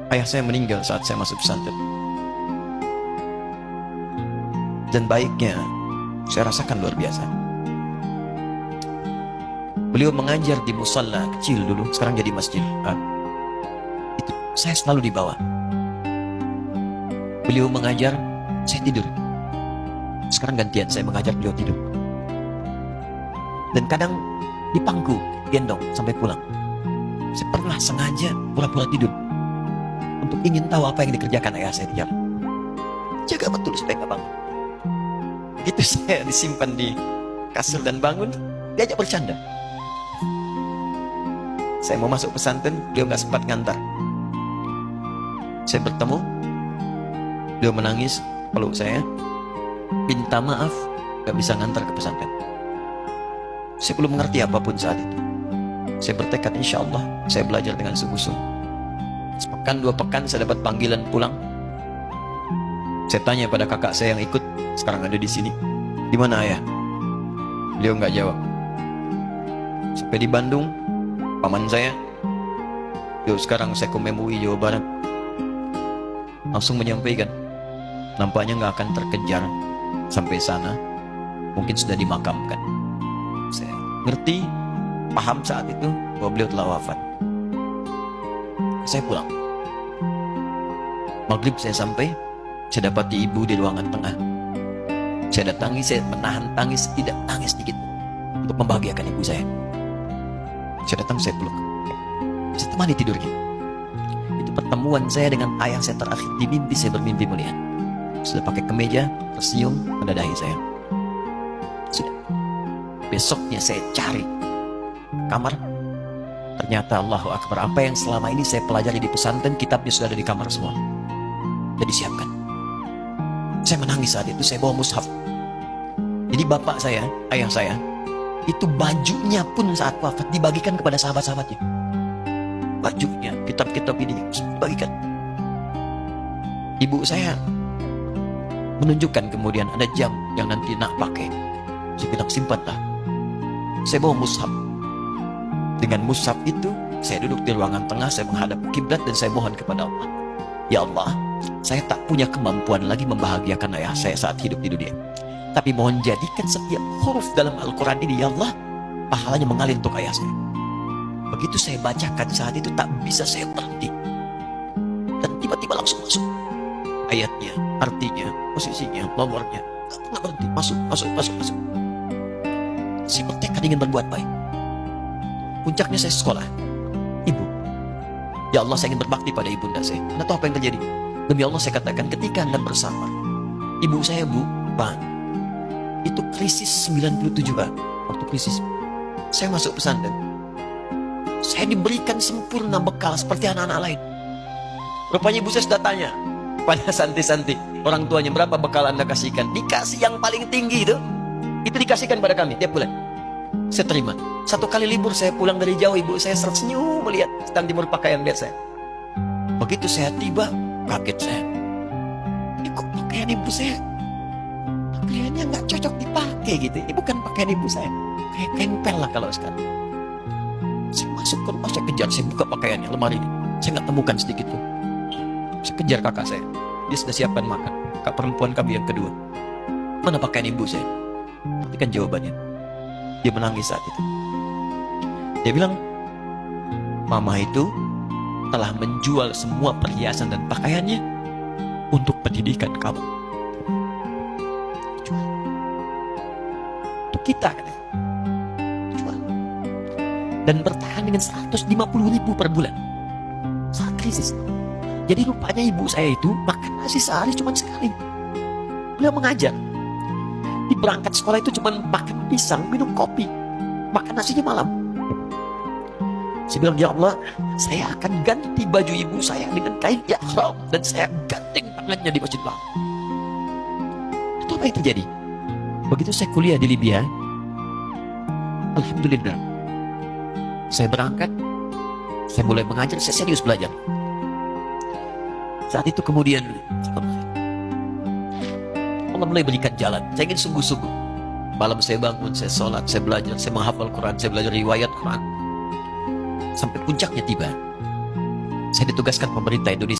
Ayah saya meninggal saat saya masuk pesantren. Dan baiknya saya rasakan luar biasa. Beliau mengajar di musalla kecil dulu, sekarang jadi masjid. Itu saya selalu dibawa. Beliau mengajar, saya tidur. Sekarang gantian, saya mengajar, beliau tidur. Dan kadang di pangku, gendong sampai pulang. Saya pernah sengaja pura-pura tidur untuk ingin tahu apa yang dikerjakan ayah saya di jalan. Jaga betul supaya nggak bangun. Begitu saya disimpan di kasur dan bangun, diajak bercanda. Saya mau masuk pesantren, beliau nggak sempat ngantar. Saya bertemu, beliau menangis, peluk saya, minta maaf, nggak bisa ngantar ke pesantren. Saya belum mengerti apapun saat itu. Saya bertekad, insya Allah saya belajar dengan sungguh-sungguh. Sepekan, 2 pekan saya dapat panggilan pulang. Saya tanya pada kakak saya yang ikut, sekarang ada di sini. Di mana ayah? Beliau nggak jawab. Sampai di Bandung, paman saya, yuk sekarang saya ke MUI Jawa Barat. Langsung menyampaikan, nampaknya nggak akan terkejar sampai sana, mungkin sudah dimakamkan. Saya ngerti, paham saat itu bahwa beliau telah wafat. Saya pulang. Maghrib saya sampai, saya dapati ibu di ruangan tengah. Saya datangi, saya menahan tangis, tidak tangis sedikit untuk membahagiakan ibu saya. Saya datang, saya peluk. Saya temani tidurnya. Itu pertemuan saya dengan ayah saya terakhir di mimpi. Saya bermimpi melihat sudah pakai kemeja, tersenyum, mendadahi saya. Sudah. Besoknya saya cari kamar. Ternyata Allahu Akbar, apa yang selama ini saya pelajari di pesantren, kitabnya sudah ada di kamar semua. Sudah disiapkan. Saya menangis saat itu, saya bawa mushaf. Jadi bapak saya, ayah saya, itu bajunya pun saat wafat dibagikan kepada sahabat-sahabatnya. Bajunya, kitab-kitab ini dibagikan. Ibu saya menunjukkan kemudian ada jam yang nanti nak pakai. Saya bilang, simpanlah. Saya bawa mushaf. Dengan mushaf itu, saya duduk di ruangan tengah, saya menghadap kiblat dan saya mohon kepada Allah. Ya Allah, saya tak punya kemampuan lagi membahagiakan ayah saya saat hidup di dunia. Tapi mohon jadikan setiap huruf dalam Al-Quran ini, ya Allah, pahalanya mengalir untuk ayah saya. Begitu saya bacakan saat itu, tak bisa saya berhenti. Dan tiba-tiba langsung masuk ayatnya, artinya, posisinya, nomornya. Tak pernah berhenti, masuk. Saya bertekad ingin berbuat baik. Puncaknya saya sekolah. Ibu, ya Allah, saya ingin berbakti pada ibunda saya. Anda tahu apa yang terjadi? Demi Allah saya katakan, ketika Anda bersama ibu saya, Bu, Pak, itu krisis 97, Pak. Waktu krisis, saya masuk pesantren. Saya diberikan sempurna bekal seperti anak-anak lain. Rupanya ibu saya sudah tanya pada santi-santi, orang tuanya, berapa bekal Anda kasihkan? Dikasih yang paling tinggi itu dikasihkan pada kami tiap bulan. Saya terima. 1 kali libur saya pulang dari jauh, ibu saya tersenyum melihat sedang jemur pakaian lihat saya. Begitu saya tiba, kaget saya. Ini kok pakaian ibu saya, pakaiannya nggak cocok dipakai gitu. Ini bukan pakaian ibu saya, kayak tempel lah kalau sekarang. Saya masuk ke rumah, saya kejar, saya buka pakaiannya, lemari ini. Saya nggak temukan sedikit pun. Saya kejar kakak saya, dia sudah siapkan makan. Kak perempuan kami yang kedua, mana pakaian ibu saya? Perhatikan jawabannya. Dia menangis saat itu. Dia bilang, mama itu telah menjual semua perhiasan dan pakaiannya untuk pendidikan kamu. Jual. Untuk kita kan? Jual. Dan bertahan dengan 150.000 per bulan saat krisis. Jadi rupanya ibu saya itu makan nasi sehari cuma sekali. Beliau mengajar. Di berangkat sekolah itu cuma makan pisang, minum kopi, makan nasinya malam. Saya bilang, ya Allah, saya akan ganti baju ibu saya dengan kain ihram dan saya gandeng tangannya di Masjid Bang. Itu apa yang terjadi? Begitu saya kuliah di Libya, alhamdulillah, saya berangkat, saya mulai mengajar, saya serius belajar. Saat itu kemudian Allah mulai berikan jalan. Saya ingin sungguh-sungguh. Malam saya bangun, saya sholat, saya belajar, saya menghafal Quran, saya belajar riwayat Quran. Sampai puncaknya tiba. Saya ditugaskan pemerintah Indonesia